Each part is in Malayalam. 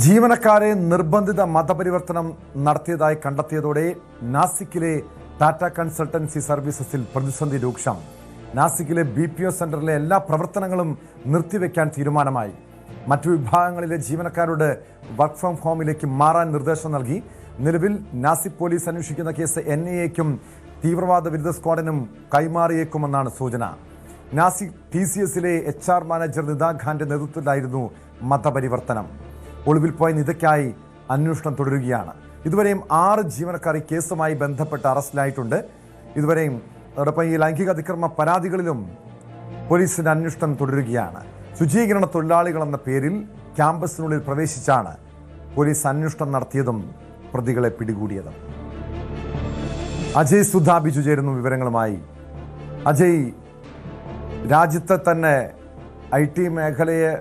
ജീവനക്കാരെ നിർബന്ധിത മതപരിവർത്തനം നടത്തിയതായി കണ്ടെത്തിയതോടെ നാസിക്കിലെ ടാറ്റ കൺസൾട്ടൻസി സർവീസസിൽ പ്രതിസന്ധി രൂക്ഷം. നാസിക്കിലെ BPO സെന്ററിലെ എല്ലാ പ്രവർത്തനങ്ങളും നിർത്തിവെക്കാൻ തീരുമാനമായി. മറ്റു വിഭാഗങ്ങളിലെ ജീവനക്കാരോട് വർക്ക് ഫ്രം ഹോമിലേക്ക് മാറാൻ നിർദ്ദേശം നൽകി. നിലവിൽ നാസിക് പോലീസ് അന്വേഷിക്കുന്ന കേസ് NIAയ്ക്കും തീവ്രവാദ വിരുദ്ധ സ്ക്വാഡിനും കൈമാറിയേക്കുമെന്നാണ് സൂചന. നാസിക് TCSലെ HR മാനേജർ നിദാ ഖാന്റെ നേതൃത്വത്തിലായിരുന്നു മതപരിവർത്തനം. ഒളിവിൽ പോയ നിതയ്ക്കായി അന്വേഷണം തുടരുകയാണ്. ഇതുവരെയും 6 ജീവനക്കാർ ഈ കേസുമായി ബന്ധപ്പെട്ട് അറസ്റ്റിലായിട്ടുണ്ട്. ഇതുവരെയും അതോടൊപ്പം ഈ ലൈംഗിക അതിക്രമ പരാതികളിലും പോലീസിന്റെ അന്വേഷണം തുടരുകയാണ്. ശുചീകരണ തൊഴിലാളികൾ എന്ന പേരിൽ ക്യാമ്പസിനുള്ളിൽ പ്രവേശിച്ചാണ് പോലീസ് അന്വേഷണം നടത്തിയതും പ്രതികളെ പിടികൂടിയതും. അജയ് സുധാ ബിജു ചേരുന്നു വിവരങ്ങളുമായി. അജയ്, രാജ്യത്തെ തന്നെ IT മേഖലയെ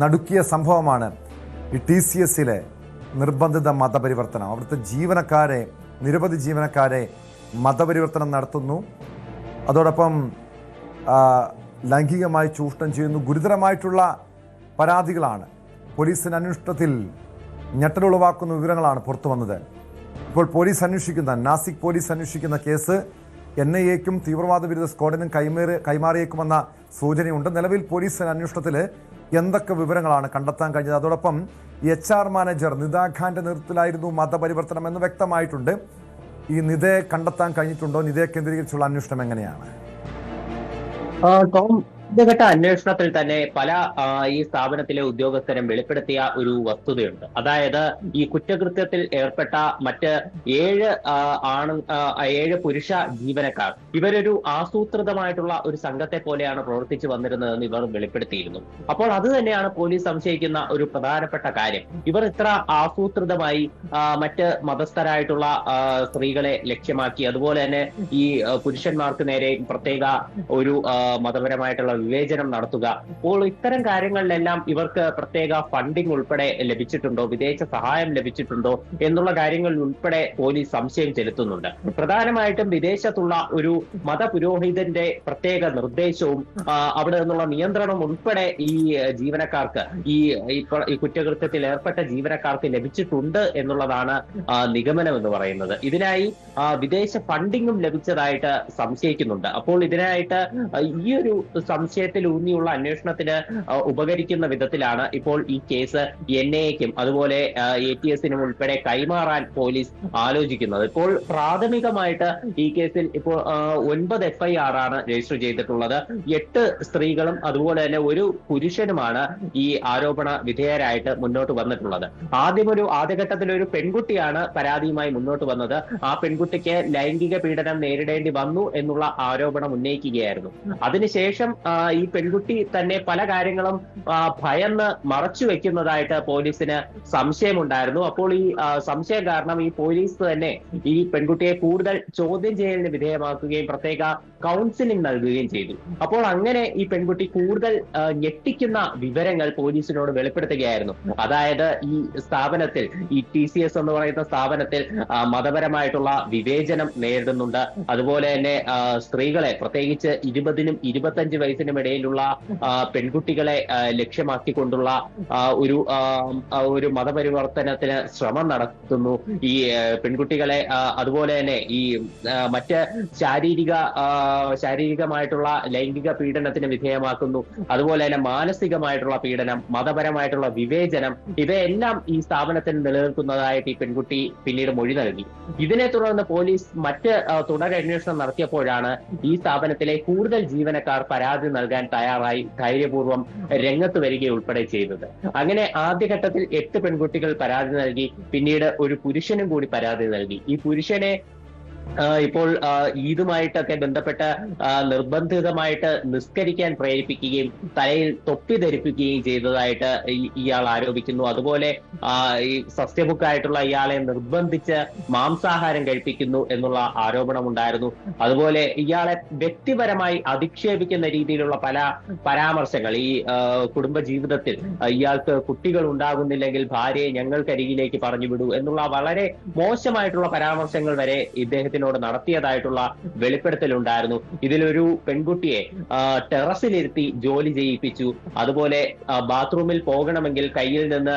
നടുക്കിയ സംഭവമാണ് ഈ TCSലെ നിർബന്ധിത മതപരിവർത്തനം. അവിടുത്തെ നിരവധി ജീവനക്കാരെ മതപരിവർത്തനം നടത്തുന്നു. അതോടൊപ്പം ലൈംഗികമായി ചൂഷണം ചെയ്യുന്നു. ഗുരുതരമായിട്ടുള്ള പരാതികളാണ്. പോലീസിന്റെ അന്വേഷണത്തിൽ ഞെട്ടലുളവാക്കുന്ന വിവരങ്ങളാണ് പുറത്തു വന്നത്. ഇപ്പോൾ നാസിക് പോലീസ് അന്വേഷിക്കുന്ന കേസ് NIAയ്ക്കും തീവ്രവാദ വിരുദ്ധ സ്ക്വാഡിനും കൈമാറിയേക്കുമെന്ന സൂചനയുണ്ട്. നിലവിൽ പോലീസ് അന്വേഷണത്തിൽ എന്തൊക്കെ വിവരങ്ങളാണ് കണ്ടെത്താൻ കഴിഞ്ഞത്? അതോടൊപ്പം HR മാനേജർ നിദാ ഖാന്റെ നേതൃത്വത്തിലായിരുന്നു മതപരിവർത്തനം എന്ന് വ്യക്തമായിട്ടുണ്ട്. ഈ നിതയെ കണ്ടെത്താൻ കഴിഞ്ഞിട്ടുണ്ടോ? നിതയെ കേന്ദ്രീകരിച്ചുള്ള അന്വേഷണം എങ്ങനെയാണ്? ആദ്യഘട്ട അന്വേഷണത്തിൽ തന്നെ പല ഈ സ്ഥാപനത്തിലെ ഉദ്യോഗസ്ഥരും വെളിപ്പെടുത്തിയ ഒരു വസ്തുതയുണ്ട്. അതായത് ഈ കുറ്റകൃത്യത്തിൽ ഏർപ്പെട്ട മറ്റ് 7 പുരുഷ ജീവനക്കാർ ഇവരൊരു ആസൂത്രിതമായിട്ടുള്ള ഒരു സംഘത്തെ പോലെയാണ് പ്രവർത്തിച്ചു വന്നിരുന്നതെന്ന് ഇവർ വെളിപ്പെടുത്തിയിരുന്നു. അപ്പോൾ അത് തന്നെയാണ് പോലീസ് സംശയിക്കുന്ന ഒരു പ്രധാനപ്പെട്ട കാര്യം. ഇവർ ഇത്ര ആസൂത്രിതമായി മറ്റ് മതസ്ഥരായിട്ടുള്ള സ്ത്രീകളെ ലക്ഷ്യമാക്കി, അതുപോലെ തന്നെ ഈ പുരുഷന്മാർക്ക് നേരെ പ്രത്യേക ഒരു മതപരമായിട്ടുള്ള വിവേചനം നടത്തുക. അപ്പോൾ ഇത്തരം കാര്യങ്ങളിലെല്ലാം ഇവർക്ക് പ്രത്യേക ഫണ്ടിംഗ് ഉൾപ്പെടെ ലഭിച്ചിട്ടുണ്ടോ, വിദേശ സഹായം ലഭിച്ചിട്ടുണ്ടോ എന്നുള്ള കാര്യങ്ങളിൽ ഉൾപ്പെടെ പോലീസ് സംശയം ചെലുത്തുന്നുണ്ട്. പ്രധാനമായിട്ടും വിദേശത്തുള്ള ഒരു മതപുരോഹിതന്റെ പ്രത്യേക നിർദ്ദേശവും അവിടെ നിന്നുള്ള നിയന്ത്രണം ഉൾപ്പെടെ ഈ ജീവനക്കാർക്ക് ഈ കുറ്റകൃത്യത്തിൽ ഏർപ്പെട്ട ജീവനക്കാർക്ക് ലഭിച്ചിട്ടുണ്ട് എന്നുള്ളതാണ് നിഗമനം എന്ന് പറയുന്നത്. ഇതിനായി വിദേശ ഫണ്ടിങ്ങും ലഭിച്ചതായിട്ട് സംശയിക്കുന്നുണ്ട്. അപ്പോൾ ഇതിനായിട്ട് ഈ ഒരു സംശയത്തിൽ ഊന്നിയുള്ള അന്വേഷണത്തിന് ഉപകരിക്കുന്ന വിധത്തിലാണ് ഇപ്പോൾ ഈ കേസ് NIAയ്ക്കും അതുപോലെ ATSനും ഉൾപ്പെടെ കൈമാറാൻ പോലീസ് ആലോചിക്കുന്നത്. ഇപ്പോൾ പ്രാഥമികമായിട്ട് ഈ കേസിൽ ഇപ്പോൾ 9 FIR ആണ് രജിസ്റ്റർ ചെയ്തിട്ടുള്ളത്. 8 സ്ത്രീകളും അതുപോലെ തന്നെ ഒരു പുരുഷനുമാണ് ഈ ആരോപണ വിധേയരായിട്ട് മുന്നോട്ട് വന്നിട്ടുള്ളത്. ആദ്യഘട്ടത്തിൽ ഒരു പെൺകുട്ടിയാണ് പരാതിയുമായി മുന്നോട്ട് വന്നത്. ആ പെൺകുട്ടിക്ക് ലൈംഗിക പീഡനം നേരിടേണ്ടി വന്നു എന്നുള്ള ആരോപണം ഉന്നയിക്കുകയായിരുന്നു. അതിനുശേഷം ഈ പെൺകുട്ടി തന്നെ പല കാര്യങ്ങളും ഭയന്ന് മറച്ചു വെക്കുന്നതായിട്ട് പോലീസിന് സംശയമുണ്ടായിരുന്നു. അപ്പോൾ ഈ സംശയം കാരണം ഈ പോലീസ് തന്നെ ഈ പെൺകുട്ടിയെ കൂടുതൽ ചോദ്യം ചെയ്യലിന് വിധേയമാക്കുകയും പ്രത്യേക കൗൺസിലിംഗ് നൽകുകയും ചെയ്തു. അപ്പോൾ അങ്ങനെ ഈ പെൺകുട്ടി കൂടുതൽ ഞെട്ടിക്കുന്ന വിവരങ്ങൾ പോലീസിനോട് വെളിപ്പെടുത്തുകയായിരുന്നു. അതായത് ഈ സ്ഥാപനത്തിൽ, ഈ TCS എന്ന് പറയുന്ന സ്ഥാപനത്തിൽ മതപരമായിട്ടുള്ള വിവേചനം നേരിടുന്നുണ്ട്. അതുപോലെ തന്നെ സ്ത്രീകളെ, പ്രത്യേകിച്ച് 20നും 25 വയസ്സിനും ഇടയിലുള്ള പെൺകുട്ടികളെ ലക്ഷ്യമാക്കിക്കൊണ്ടുള്ള ഒരു മതപരിവർത്തനത്തിന് ശ്രമം നടത്തുന്നു. ഈ പെൺകുട്ടികളെ അതുപോലെ തന്നെ ഈ മറ്റ് ശാരീരികമായിട്ടുള്ള ലൈംഗിക പീഡനത്തിന് വിധേയമാക്കുന്നു. അതുപോലെ തന്നെ മാനസികമായിട്ടുള്ള പീഡനം, മതപരമായിട്ടുള്ള വിവേചനം, ഇവയെല്ലാം ഈ സ്ഥാപനത്തിൽ നിലനിൽക്കുന്നതായിട്ട് ഈ പെൺകുട്ടി പിന്നീട് മൊഴി നൽകി. ഇതിനെ തുടർന്ന് പോലീസ് മറ്റ് തുടരന്വേഷണം നടത്തിയപ്പോഴാണ് ഈ സ്ഥാപനത്തിലെ കൂടുതൽ ജീവനക്കാർ പരാതി നൽകാൻ തയ്യാറായി ധൈര്യപൂർവ്വം രംഗത്ത് വരികയുൾപ്പെടെ ചെയ്തത്. അങ്ങനെ ആദ്യഘട്ടത്തിൽ 8 പെൺകുട്ടികൾ പരാതി നൽകി. പിന്നീട് ഒരു പുരുഷനും കൂടി പരാതി നൽകി. ഈ പുരുഷനെ ഇപ്പോൾ ഈദുമായിട്ടൊക്കെ ബന്ധപ്പെട്ട് നിർബന്ധിതമായിട്ട് നിസ്കരിക്കാൻ പ്രേരിപ്പിക്കുകയും തലയിൽ തൊപ്പി ധരിപ്പിക്കുകയും ചെയ്തതായിട്ട് ഇയാൾ ആരോപിക്കുന്നു. അതുപോലെ ഈ സസ്യബുക്കായിട്ടുള്ള ഇയാളെ നിർബന്ധിച്ച് മാംസാഹാരം കഴിപ്പിക്കുന്നു എന്നുള്ള ആരോപണമുണ്ടായിരുന്നു. അതുപോലെ ഇയാളെ വ്യക്തിപരമായി അധിക്ഷേപിക്കുന്ന രീതിയിലുള്ള പല പരാമർശങ്ങൾ, ഈ കുടുംബ ജീവിതത്തിൽ ഇയാൾക്ക് കുട്ടികൾ ഉണ്ടാകുന്നില്ലെങ്കിൽ ഭാര്യയെ ഞങ്ങൾക്കരികിലേക്ക് പറഞ്ഞു വിടൂ എന്നുള്ള വളരെ മോശമായിട്ടുള്ള പരാമർശങ്ങൾ വരെ ഇദ്ദേഹത്തിന് അദ്ദേഹത്തിനോട് നടത്തിയതായിട്ടുള്ള വെളിപ്പെടുത്തലുണ്ടായിരുന്നു. ഇതിലൊരു പെൺകുട്ടിയെ ടെറസിലിരുത്തി ജോലി ചെയ്യിപ്പിച്ചു. അതുപോലെ ബാത്റൂമിൽ പോകണമെങ്കിൽ കയ്യിൽ നിന്ന്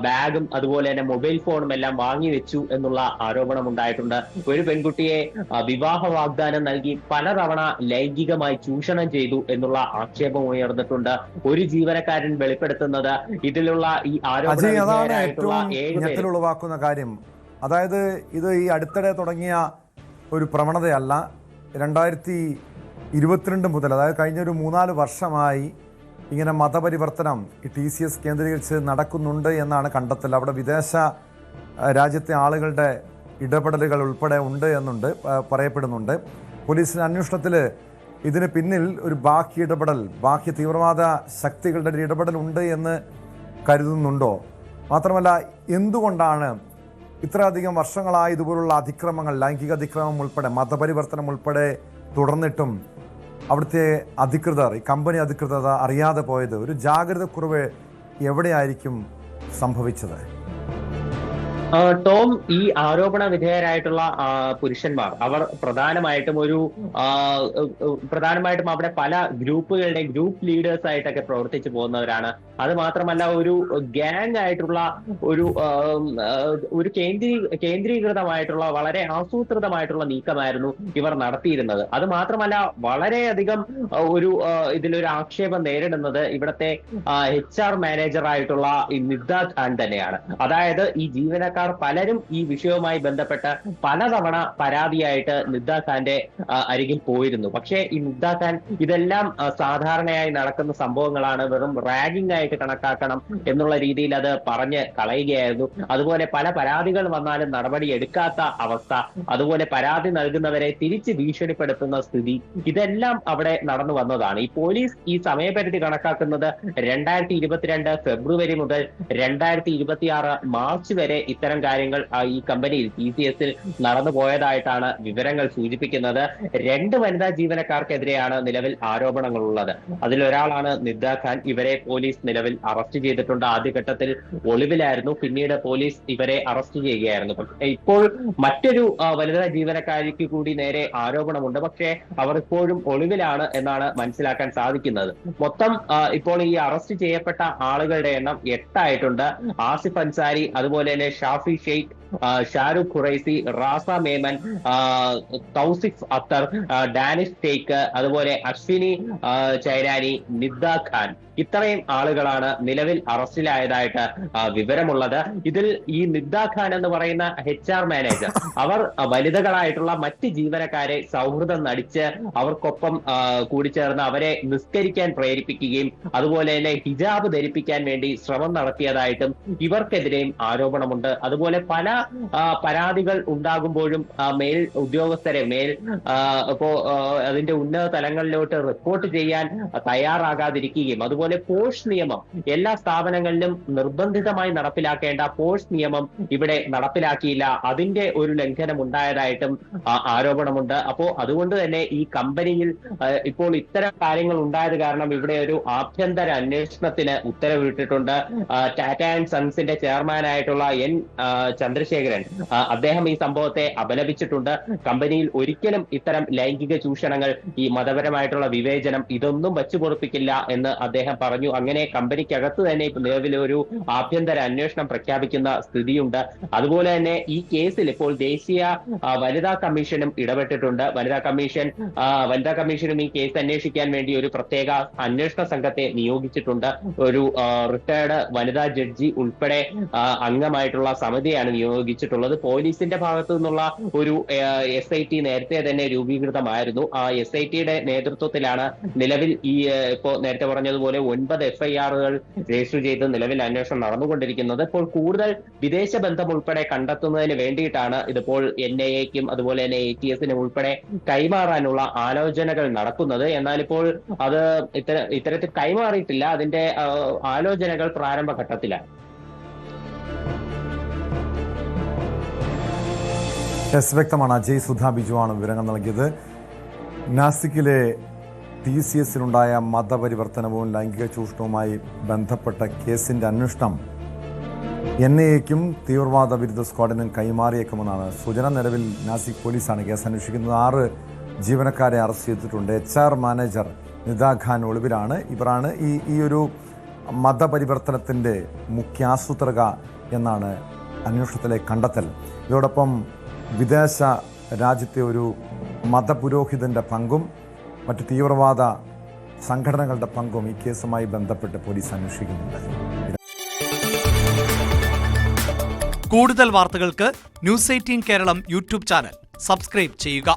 ബാഗും അതുപോലെ തന്നെ മൊബൈൽ ഫോണും എല്ലാം വാങ്ങി വെച്ചു എന്നുള്ള ആരോപണം ഉണ്ടായിട്ടുണ്ട്. ഒരു പെൺകുട്ടിയെ വിവാഹ വാഗ്ദാനം നൽകി പലതവണ ലൈംഗികമായി ചൂഷണം ചെയ്തു എന്നുള്ള ആക്ഷേപം ഉയർന്നിട്ടുണ്ട്. ഒരു ജീവനക്കാരൻ വെളിപ്പെടുത്തുന്നത് ഇതിലുള്ള ഈ ഉളവാക്കുന്ന കാര്യം, അതായത് ഇത് ഈ അടുത്തിടെ തുടങ്ങിയ ഒരു പ്രവണതയല്ല. 2022 മുതൽ, അതായത് കഴിഞ്ഞൊരു 3-4 വർഷമായി ഇങ്ങനെ മതപരിവർത്തനം ഈ TCS കേന്ദ്രീകരിച്ച് നടക്കുന്നുണ്ട് എന്നാണ് കണ്ടെത്തൽ. അവിടെ വിദേശ രാജ്യത്തെ ആളുകളുടെ ഇടപെടലുകൾ ഉൾപ്പെടെ ഉണ്ട് എന്നുണ്ട് പറയപ്പെടുന്നുണ്ട്. പോലീസിന്റെ അന്വേഷണത്തിൽ ഇതിന് പിന്നിൽ ഒരു ബാഹ്യ ഇടപെടൽ, ബാഹ്യ തീവ്രവാദ ശക്തികളുടെ ഒരു ഇടപെടൽ ഉണ്ട് എന്ന് കരുതുന്നുണ്ടോ? മാത്രമല്ല, എന്തുകൊണ്ടാണ് ഇത്രയധികം വർഷങ്ങളായി ഇതുപോലുള്ള അതിക്രമങ്ങൾ, ലൈംഗിക അതിക്രമം ഉൾപ്പെടെ മതപരിവർത്തനം ഉൾപ്പെടെ തുടർന്നിട്ടും അവിടുത്തെ അധികൃതർ, ഈ കമ്പനി അധികൃതർ അറിയാതെ പോയത്? ഒരു ജാഗ്രത കുറവ് എവിടെയായിരിക്കും സംഭവിച്ചത്? ടോം, ഈ ആരോപണ വിധേയരായിട്ടുള്ള പുരുഷന്മാർ അവർ പ്രധാനമായിട്ടും അവിടെ പല ഗ്രൂപ്പുകളുടെ ഗ്രൂപ്പ് ലീഡേഴ്സ് ആയിട്ടൊക്കെ പ്രവർത്തിച്ചു പോകുന്നവരാണ്. അത് മാത്രമല്ല, ഒരു ഗ്യാങ് ആയിട്ടുള്ള ഒരു കേന്ദ്രീകൃതമായിട്ടുള്ള വളരെ ആസൂത്രിതമായിട്ടുള്ള നീക്കമായിരുന്നു ഇവർ നടത്തിയിരുന്നത്. അത് മാത്രമല്ല, വളരെയധികം ഇതിലൊരു ആക്ഷേപം നേരിടുന്നത് ഇവിടുത്തെ HR മാനേജർ ആയിട്ടുള്ള നിദ്ദ ഖാൻ തന്നെയാണ്. അതായത് ഈ ജീവനക്കാർ പലരും ഈ വിഷയവുമായി ബന്ധപ്പെട്ട് പലതവണ പരാതിയായിട്ട് നിദ്ദ ഖാന്റെ അരികിൽ പോയിരുന്നു. പക്ഷേ ഈ നിദ്ദ ഖാൻ ഇതെല്ലാം സാധാരണയായി നടക്കുന്ന സംഭവങ്ങളാണ്, വെറും റാഗിംഗ് ആയിട്ട് കണക്കാക്കണം എന്നുള്ള രീതിയിൽ അത് പറഞ്ഞ് കളയുകയായിരുന്നു. അതുപോലെ പല പരാതികൾ വന്നാലും നടപടി എടുക്കാത്ത അവസ്ഥ, അതുപോലെ പരാതി നൽകുന്നവരെ തിരിച്ച് ഭീഷണിപ്പെടുത്തുന്ന സ്ഥിതി, ഇതെല്ലാം അവിടെ നടന്നു വന്നതാണ്. ഈ പോലീസ് ഈ സമയപരിധി കണക്കാക്കുന്നത് 2022 ഫെബ്രുവരി മുതൽ 2026 മാർച്ച് വരെ ഇത്തരം കാര്യങ്ങൾ ഈ കമ്പനിയിൽ TCS-ൽ നടന്നു പോയതായിട്ടാണ് വിവരങ്ങൾ സൂചിപ്പിക്കുന്നത്. 2 വനിതാ ജീവനക്കാർക്കെതിരെയാണ് നിലവിൽ ആരോപണങ്ങളുള്ളത്. അതിലൊരാളാണ് നിദ്ദ ഖാൻ. ഇവരെ പോലീസ് നിലവിൽ അറസ്റ്റ് ചെയ്തിട്ടുണ്ട്. ആദ്യഘട്ടത്തിൽ ഒളിവിലായിരുന്നു, പിന്നീട് പോലീസ് ഇവരെ അറസ്റ്റ് ചെയ്യുകയായിരുന്നു. ഇപ്പോൾ മറ്റൊരു വനിതാ ജീവനക്കാരിക്ക് കൂടി നേരെ ആരോപണമുണ്ട്. പക്ഷേ അവർ ഇപ്പോഴും ഒളിവിലാണ് എന്നാണ് മനസ്സിലാക്കാൻ സാധിക്കുന്നത്. മൊത്തം ഇപ്പോൾ ഈ അറസ്റ്റ് ചെയ്യപ്പെട്ട ആളുകളുടെ എണ്ണം 8 ആയിട്ടുണ്ട്. ആസിഫ് അൻസാരി, അതുപോലെ തന്നെ ഷാഫി ഷെയ്ഖ്, ഷാരൂഖ് ഖുറൈസി, റാസ മേമൻ, തൗസിഫ് അക്തർ, ഡാനിഷ് ഷെയ്ഖ്, അതുപോലെ അശ്വിനി ചൈരാനി, നിദ്ദ ഖാൻ, ഇത്രയും ആളുകളാണ് നിലവിൽ അറസ്റ്റിലായതായിട്ട് വിവരമുള്ളത്. ഇതിൽ ഈ നിദ്ദ ഖാൻ എന്ന് പറയുന്ന HR മാനേജർ അവർ വനിതകളായിട്ടുള്ള മറ്റ് ജീവനക്കാരെ സൗഹൃദം നടിച്ച് അവർക്കൊപ്പം കൂടിച്ചേർന്ന് അവരെ നിസ്കരിക്കാൻ പ്രേരിപ്പിക്കുകയും അതുപോലെ തന്നെ ഹിജാബ് ധരിപ്പിക്കാൻ വേണ്ടി ശ്രമം നടത്തിയതായിട്ടും ഇവർക്കെതിരെയും ആരോപണമുണ്ട്. അതുപോലെ പല പരാതികൾ ഉണ്ടാകുമ്പോഴും മേൽ ഉദ്യോഗസ്ഥരെ അതിന്റെ ഉന്നത തലങ്ങളിലോട്ട് റിപ്പോർട്ട് ചെയ്യാൻ തയ്യാറാകാതിരിക്കുകയും, അതുപോലെ പോഷ് നിയമം എല്ലാ സ്ഥാപനങ്ങളിലും നിർബന്ധിതമായി നടപ്പിലാക്കേണ്ട പോഷ് നിയമം ഇവിടെ നടപ്പിലാക്കിയില്ല, അതിന്റെ ഒരു ലംഘനം ഉണ്ടായതായിട്ടും ആരോപണമുണ്ട്. അതുകൊണ്ട് തന്നെ ഈ കമ്പനിയിൽ ഇപ്പോൾ ഇത്തരം കാര്യങ്ങൾ ഉണ്ടായത് കാരണം ഇവിടെ ഒരു ആഭ്യന്തര അന്വേഷണത്തിന് ഉത്തരവിട്ടിട്ടുണ്ട്. ടാറ്റ ആൻഡ് സൺസിന്റെ ചെയർമാനായിട്ടുള്ള N. ചന്ദ്രശേഖരൻ അദ്ദേഹം ഈ സംഭവത്തെ അപലപിച്ചിട്ടുണ്ട്. കമ്പനിയിൽ ഒരിക്കലും ഇത്തരം ലൈംഗിക ചൂഷണങ്ങൾ, ഈ മതപരമായിട്ടുള്ള വിവേചനം, ഇതൊന്നും വച്ചുപൊറുപ്പിക്കില്ല എന്ന് അദ്ദേഹം പറഞ്ഞു. അങ്ങനെ കമ്പനിക്കകത്ത് തന്നെ നിലവിൽ ഒരു ആഭ്യന്തര അന്വേഷണം പ്രഖ്യാപിക്കുന്ന സ്ഥിതിയുണ്ട്. അതുപോലെ തന്നെ ഈ കേസിൽ ഇപ്പോൾ ദേശീയ വനിതാ കമ്മീഷനും ഇടപെട്ടിട്ടുണ്ട്. വനിതാ കമ്മീഷനും ഈ കേസ് അന്വേഷിക്കാൻ വേണ്ടി ഒരു പ്രത്യേക അന്വേഷണ സംഘത്തെ നിയോഗിച്ചിട്ടുണ്ട്. ഒരു റിട്ടയർഡ് വനിതാ ജഡ്ജി ഉൾപ്പെടെ അംഗമായിട്ടുള്ള സമിതിയാണ് നിയോഗിച്ചിട്ടുള്ളത്. പോലീസിന്റെ ഭാഗത്തു നിന്നുള്ള ഒരു SIT നേരത്തെ തന്നെ രൂപീകൃതമായിരുന്നു. ആ SITയുടെ നേതൃത്വത്തിലാണ് നിലവിൽ ഈ ഇപ്പോൾ നേരത്തെ പറഞ്ഞതുപോലെ 9 FIR-കൾ രജിസ്റ്റർ ചെയ്ത് നിലവിൽ അന്വേഷണം നടന്നുകൊണ്ടിരിക്കുന്നത്. ഇപ്പോൾ കൂടുതൽ വിദേശ ബന്ധം ഉൾപ്പെടെ കണ്ടെത്തുന്നതിന് വേണ്ടിയിട്ടാണ് ഇതിപ്പോൾ NIA-ക്കും അതുപോലെ തന്നെ ATS-നും ഉൾപ്പെടെ കൈമാറാനുള്ള ആലോചനകൾ നടക്കുന്നത്. എന്നാൽ ഇപ്പോൾ അത് ഇത്തരത്തിൽ കൈമാറിയിട്ടില്ല, അതിന്റെ ആലോചനകൾ പ്രാരംഭഘട്ടത്തിലാണ്. വ്യക്തമാണ്. അജയ് സുധാ ബിജുവാണ് വിവരങ്ങൾ നൽകിയത്. നാസിക്കിലെ TCS-ലുണ്ടായ മതപരിവർത്തനവും ലൈംഗിക ചൂഷണവുമായി ബന്ധപ്പെട്ട കേസിന്റെ അന്വേഷണം NIAയ്ക്കും തീവ്രവാദ വിരുദ്ധ സ്ക്വാഡിനും കൈമാറിയേക്കുമെന്നാണ് സൂചന. നിലവിൽ നാസിക് പോലീസാണ് കേസ് അന്വേഷിക്കുന്നത്. 6 ജീവനക്കാരെ അറസ്റ്റ് ചെയ്തിട്ടുണ്ട്. HR മാനേജർ നിദാ ഖാൻ ഒളിവിലാണ്. ഇവരാണ് ഈ ഒരു മതപരിവർത്തനത്തിൻ്റെ മുഖ്യ ആസൂത്രക എന്നാണ് അന്വേഷണത്തിലെ കണ്ടെത്തൽ. ഇതോടൊപ്പം വിദേശ രാജ്യത്തെ ഒരു മതപുരോഹിതൻ്റെ പങ്കും മറ്റ് തീവ്രവാദ സംഘടനകളുടെ പങ്കും ഈ കേസുമായി ബന്ധപ്പെട്ട് പോലീസ് അന്വേഷിക്കുന്നുണ്ട്. കൂടുതൽ വാർത്തകൾക്ക് News 18 Keralam YouTube channel subscribe ചെയ്യുക.